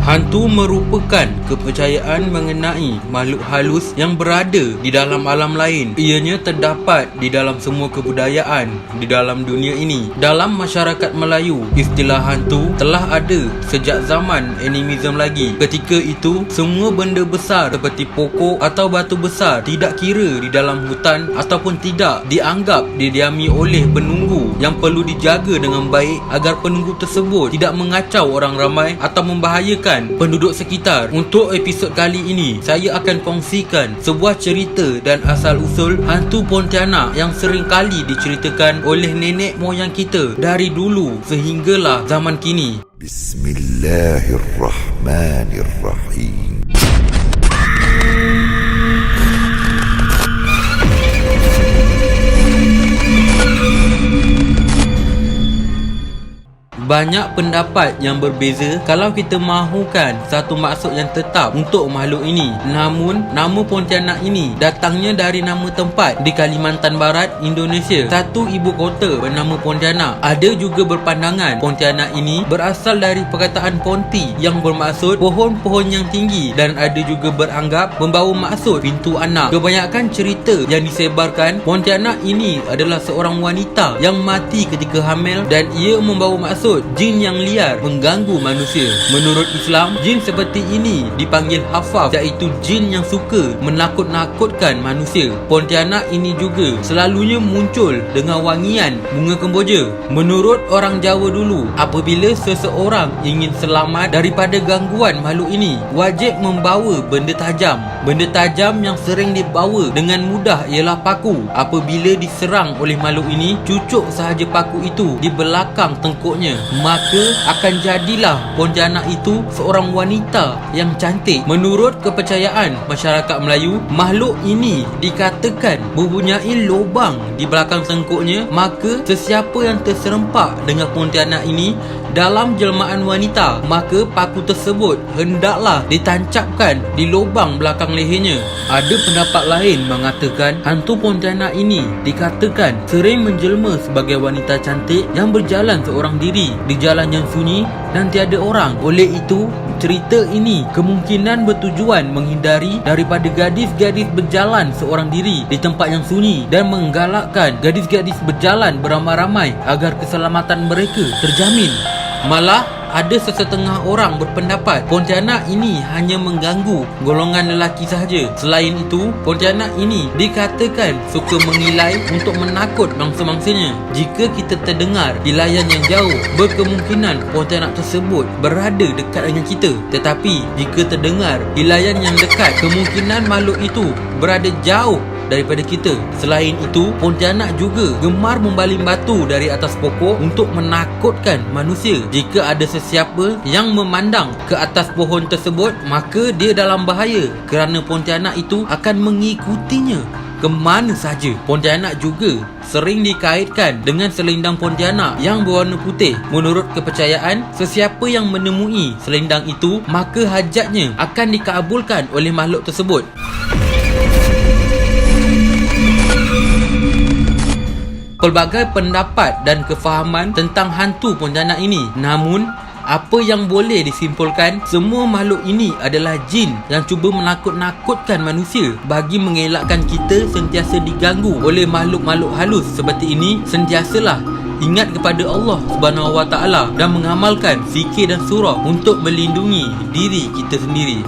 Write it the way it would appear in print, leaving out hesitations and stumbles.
Hantu merupakan kepercayaan mengenai makhluk halus yang berada di dalam alam lain. Ianya terdapat di dalam semua kebudayaan di dalam dunia ini. Dalam masyarakat Melayu, istilah hantu telah ada sejak zaman animism lagi. Ketika itu, semua benda besar seperti pokok atau batu besar, tidak kira di dalam hutan ataupun tidak, dianggap didiami oleh penunggu yang perlu dijaga dengan baik agar penunggu tersebut tidak mengacau orang ramai atau membahayakan penduduk sekitar. Untuk episod kali ini, saya akan kongsikan sebuah cerita dan asal-usul hantu Pontianak yang sering kali diceritakan oleh nenek moyang kita dari dulu sehinggalah zaman kini. Bismillahirrahmanirrahim. Banyak pendapat yang berbeza kalau kita mahukan satu maksud yang tetap untuk makhluk ini. Namun, nama Pontianak ini datangnya dari nama tempat di Kalimantan Barat, Indonesia. Satu ibu kota bernama Pontianak. Ada juga berpandangan Pontianak ini berasal dari perkataan Ponti yang bermaksud pohon-pohon yang tinggi, dan ada juga beranggap membawa maksud pintu anak. Kebanyakan cerita yang disebarkan, Pontianak ini adalah seorang wanita yang mati ketika hamil dan ia membawa maksud jin yang liar mengganggu manusia. Menurut Islam, jin seperti ini dipanggil hafaf, iaitu jin yang suka menakut-nakutkan manusia. Pontianak ini juga selalunya muncul dengan wangian bunga kemboja. Menurut orang Jawa dulu, apabila seseorang ingin selamat daripada gangguan makhluk ini, wajib membawa benda tajam. Benda tajam yang sering dibawa dengan mudah ialah paku. Apabila diserang oleh makhluk ini, cucuk sahaja paku itu di belakang tengkuknya, maka akan jadilah Pontianak itu seorang wanita yang cantik. Menurut kepercayaan masyarakat Melayu, makhluk ini dikatakan mempunyai lubang di belakang tengkuknya. Maka sesiapa yang terserempak dengan Pontianak ini dalam jelmaan wanita, maka paku tersebut hendaklah ditancapkan di lubang belakang lehernya. Ada pendapat lain mengatakan hantu Pontianak ini dikatakan sering menjelma sebagai wanita cantik yang berjalan seorang diri di jalan yang sunyi dan tiada orang. Oleh itu, cerita ini kemungkinan bertujuan menghindari daripada gadis-gadis berjalan seorang diri di tempat yang sunyi dan menggalakkan gadis-gadis berjalan beramai-ramai agar keselamatan mereka terjamin. Malah ada sesetengah orang berpendapat Pontianak ini hanya mengganggu golongan lelaki sahaja. Selain itu, Pontianak ini dikatakan suka mengilai untuk menakut mangsa-mangsanya. Jika kita terdengar ilayan yang jauh, berkemungkinan Pontianak tersebut berada dekat dengan kita. Tetapi jika terdengar ilayan yang dekat, kemungkinan makhluk itu berada jauh daripada kita. Selain itu, Pontianak juga gemar membaling batu dari atas pokok untuk menakutkan manusia. Jika ada sesiapa yang memandang ke atas pohon tersebut, maka dia dalam bahaya kerana Pontianak itu akan mengikutinya ke mana saja. Pontianak juga sering dikaitkan dengan selendang Pontianak yang berwarna putih. Menurut kepercayaan, sesiapa yang menemui selendang itu, maka hajatnya akan dikabulkan oleh makhluk tersebut. Pelbagai pendapat dan kefahaman tentang hantu Pontianak ini. Namun, apa yang boleh disimpulkan, semua makhluk ini adalah jin yang cuba menakut-nakutkan manusia. Bagi mengelakkan kita sentiasa diganggu oleh makhluk-makhluk halus seperti ini, sentiasalah ingat kepada Allah Subhanahu Wa Taala dan mengamalkan zikir dan surah untuk melindungi diri kita sendiri.